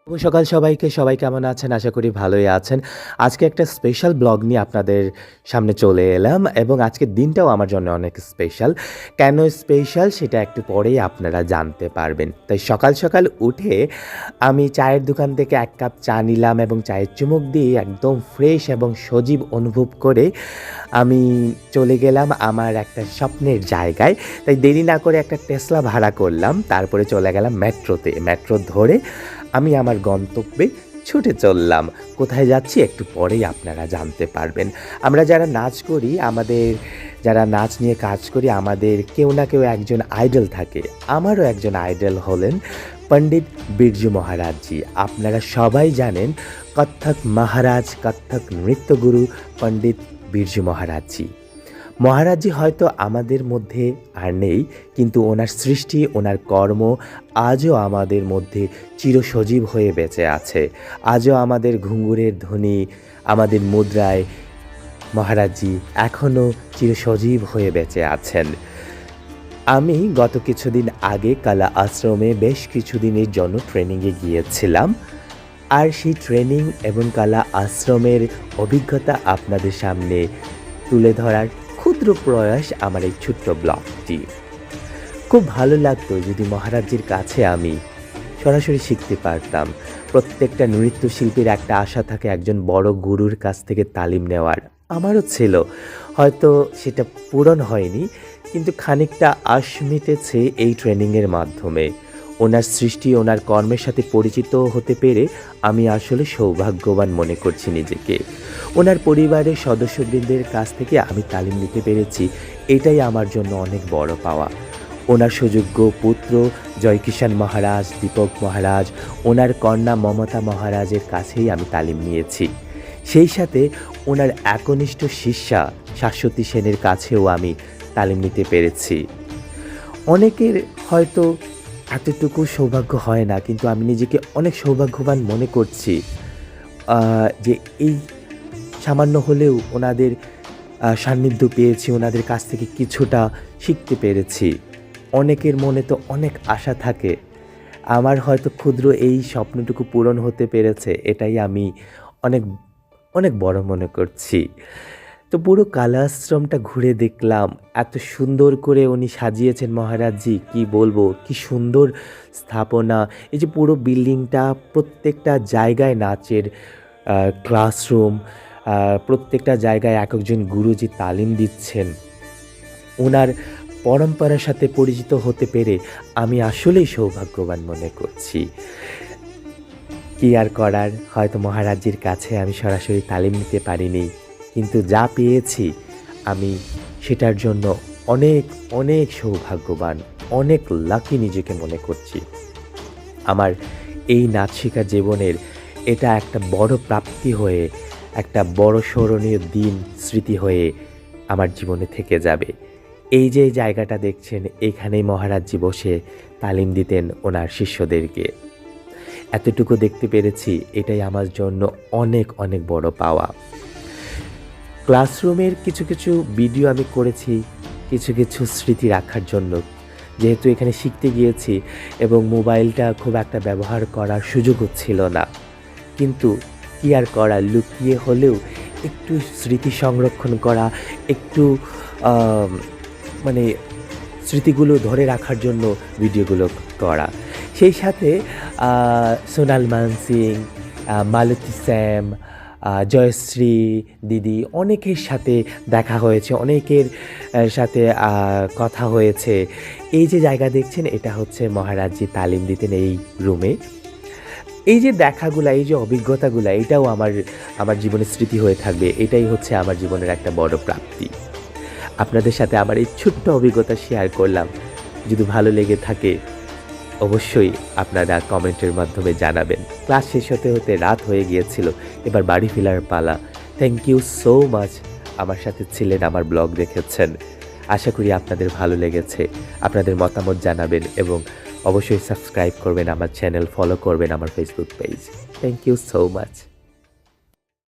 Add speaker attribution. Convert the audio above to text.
Speaker 1: শুভ সকাল সবাইকে। সবাই কেমন আছেন? আশা করি ভালোই আছেন। আজকে একটা স্পেশাল ব্লগ নিয়ে আপনাদের সামনে চলে এলাম এবং আজকের দিনটাও আমার জন্য অনেক স্পেশাল। কেন স্পেশাল সেটা একটু পরেই আপনারা জানতে পারবেন। তাই সকাল সকাল উঠে আমি চায়ের দোকান থেকে ১ কাপ চা নিলাম এবং চায়ের চুমুক দিয়ে একদম ফ্রেশ এবং সজীব অনুভব করে আমি চলে গেলাম আমার একটা স্বপ্নের জায়গায়। তাই দেরি না করে একটা টেসলা ভাড়া করলাম। তারপরে চলে গেলাম মেট্রোতে। মেট্রো ধরে আমি আমার গন্তব্যে ছুটে চললাম। কোথায় যাচ্ছি একটু পরেই আপনারা জানতে পারবেন। আমরা যারা নাচ করি, যারা নাচ নিয়ে কাজ করি, আমাদের কেউ না কেউ একজন আইডল থাকে। আমারও একজন আইডল হলেন পণ্ডিত বিরজু মহারাজজি। আপনারা সবাই জানেন কত্থক মহারাজ, কত্থক নৃত্যগুরু পণ্ডিত বিরজু মহারাজজি। মহারাজজি হয়তো আমাদের মধ্যে আর নেই, কিন্তু ওনার সৃষ্টি, ওনার কর্ম আজও আমাদের মধ্যে চিরসজীব হয়ে বেঁচে আছে। আজও আমাদের ঘুঙুরের ধ্বনি, আমাদের মুদ্রায় মহারাজজি এখনও চিরসজীব হয়ে বেঁচে আছেন। আমি গত কিছুদিন আগে কালা আশ্রমে বেশ কিছুদিনের জন্য ট্রেনিংয়ে গিয়েছিলাম। আর সেই ট্রেনিং এবং কালা আশ্রমের অভিজ্ঞতা আপনাদের সামনে তুলে ধরার ক্ষুদ্র প্রয়াস আমার এই ছোট্ট ব্লগটি। খুব ভালো লাগতো যদি মহারাজজির কাছে আমি সরাসরি শিখতে পারতাম। প্রত্যেকটা নৃত্যশিল্পীর একটা আশা থাকে একজন বড় গুরুর কাছ থেকে তালিম নেওয়ার। আমারও ছিল, হয়তো সেটা পূরণ হয়নি, কিন্তু খানিকটা আশ মিটেছে এই ট্রেনিংয়ের মাধ্যমে। ওনার সৃষ্টি, ওনার কর্মের সাথে পরিচিত হতে পেরে আমি আসলে সৌভাগ্যবান মনে করছি নিজেকে। ওনার পরিবারের সদস্যবৃন্দের কাছ থেকে আমি তালিম নিতে পেরেছি, এটাই আমার জন্য অনেক বড় পাওয়া। ওনার সুযোগ্য পুত্র জয়কিষাণ মহারাজ, দীপক মহারাজ, ওনার কন্যা মমতা মহারাজের কাছেই আমি তালিম নিয়েছি। সেই সাথে ওনার একনিষ্ঠ শিষ্যা শাশ্বতী সেনের কাছেও আমি তালিম নিতে পেরেছি। অনেকের হয়তো এতটুকু সৌভাগ্য হয় না, কিন্তু আমি নিজেকে অনেক সৌভাগ্যবান মনে করছি যে এই সামান্য হলেও ওনাদের সান্নিধ্য পেয়েছি, ওনাদের কাছ থেকে কিছুটা শিখতে পেরেছি। অনেকের মনে তো অনেক আশা থাকে, আমার হয়তো ক্ষুদ্র এই স্বপ্নটুকু পূরণ হতে পেরেছে, এটাই আমি অনেক অনেক বড় মনে করছি। তো পুরো কালা আশ্রমটা ঘুরে দেখলাম, এত সুন্দর করে উনি সাজিয়েছেন মহারাজজি, কি বলবো, কি সুন্দর স্থাপনা। এই যে পুরো বিল্ডিংটা, প্রত্যেকটা জায়গায় নাচের ক্লাসরুম, প্রত্যেকটা জায়গায় এক একজন গুরুজি তালিম দিচ্ছেন। ওনার পরম্পরার সাথে পরিচিত হতে পেরে আমি আসলেই সৌভাগ্যবান মনে করছি। কি আর করার, হয়তো মহারাজজির কাছে আমি সরাসরি তালিম নিতে পারিনি, কিন্তু যা পেয়েছি আমি সেটার জন্য অনেক অনেক সৌভাগ্যবান, অনেক লাকি নিজেকে মনে করছি। আমার এই নাচ শেখার জীবনের এটা একটা বড় প্রাপ্তি হয়ে, একটা বড় স্মরণীয় দিন, স্মৃতি হয়ে আমার জীবনে থেকে যাবে। এই যে জায়গাটা দেখছেন, এখানেই মহারাজজি বসে তালিম দিতেন ওনার শিষ্যদেরকে। এতটুকু দেখতে পেরেছি, এটাই আমার জন্য অনেক অনেক বড় পাওয়া। ক্লাসরুমের কিছু কিছু ভিডিও আমি করেছি কিছু কিছু স্মৃতি রাখার জন্য, যেহেতু এখানে শিখতে গিয়েছি এবং মোবাইলটা খুব একটা ব্যবহার করার সুযোগও ছিল না, কিন্তু কি আর করা, লুকিয়ে হলেও একটু স্মৃতি সংরক্ষণ করা, একটু মানে স্মৃতিগুলো ধরে রাখার জন্য ভিডিওগুলো করা। সেই সাথে সোনাল মানসিং, মালতী স্যাম, জয়শ্রী দিদি, অনেকের সাথে দেখা হয়েছে, অনেকের সাথে কথা হয়েছে। এই যে জায়গা দেখছেন, এটা হচ্ছে মহারাজজি তালিম দিতেন এই রুমে। এই যে দেখাগুলা, এই যে অভিজ্ঞতাগুলা, এটাও আমার জীবনের স্মৃতি হয়ে থাকবে। এটাই হচ্ছে আমার জীবনের একটা বড় প্রাপ্তি। আপনাদের সাথে আমার এই ছোট্ট অভিজ্ঞতা শেয়ার করলাম। যদি ভালো লেগে থাকে অবশ্যই আপনারা কমেন্টের মাধ্যমে জানাবেন। ক্লাস শেষ হতে হতে রাত হয়ে গিয়েছিল, এবার বাড়ি ফেরার পালা। থ্যাংক ইউ সো মাচ, আমার সাথে ছিলেন, আমার ব্লগ দেখেছেন। আশা করি আপনাদের ভালো লেগেছে। আপনাদের মতামত জানাবেন এবং অবশ্যই সাবস্ক্রাইব করবেন আমার চ্যানেল, ফলো করবেন আমার Facebook page. Thank you so much.